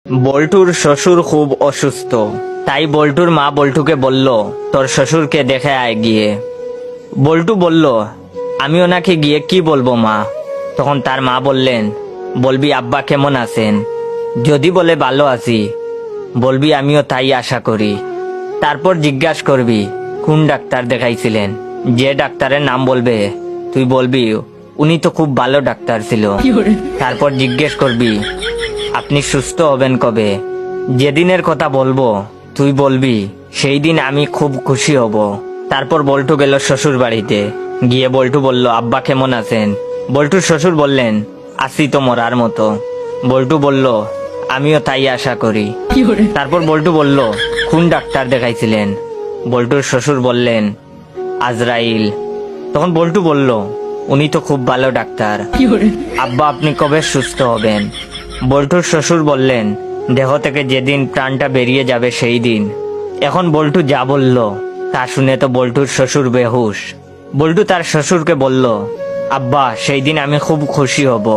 বল্টুর শ্বশুর খুব অসুস্থ, তাই বল্টুর মা বল্টুকে বলল, তোর শ্বশুরকে দেখে আয় গিয়ে। বল্টু বলল, আমি ওনাকে গিয়ে কি বলবো মা? তখন তার মা বললেন, বলবি আব্বা কেমন আছেন, যদি বলে ভালো আছি, বলবি আমিও তাই আশা করি। তারপর জিজ্ঞাসা করবি কোন ডাক্তার দেখাইছিলেন, যে ডাক্তারের নাম বলবে তুই বলবি উনি তো খুব ভালো ডাক্তার ছিল। তারপর জিজ্ঞেস করবি আপনি সুস্থ হবেন কবে, যেদিনের কথা বলবো তুই বলবি সেই দিন আমি খুব খুশি হব। তারপর বল্টু গেল শ্বশুর বাড়িতে, গিয়ে বল্টু বলল, আব্বা কেমন আছেন? বল্টুর শ্বশুর বললেন, আছি তো মরার মতো। বল্টু বলল, আমিও তাই আশা করি। তারপর বল্টু বলল, কোন ডাক্তার দেখাইছিলেন? বল্টুর শ্বশুর বললেন, আজরাইল। তখন বল্টু বলল, উনি তো খুব ভালো ডাক্তার, আব্বা আপনি কবে সুস্থ হবেন? বল্টুর শ্বশুর বললেন, দেহ থেকে যেদিন প্রাণটা বেরিয়ে যাবে সেই দিন। এখন বল্টু যা বলল তা শুনে তো বল্টুর শ্বশুর বেহুশ। বল্টু তার শ্বশুরকে বলল, আব্বা সেই দিন আমি খুব খুশি হব।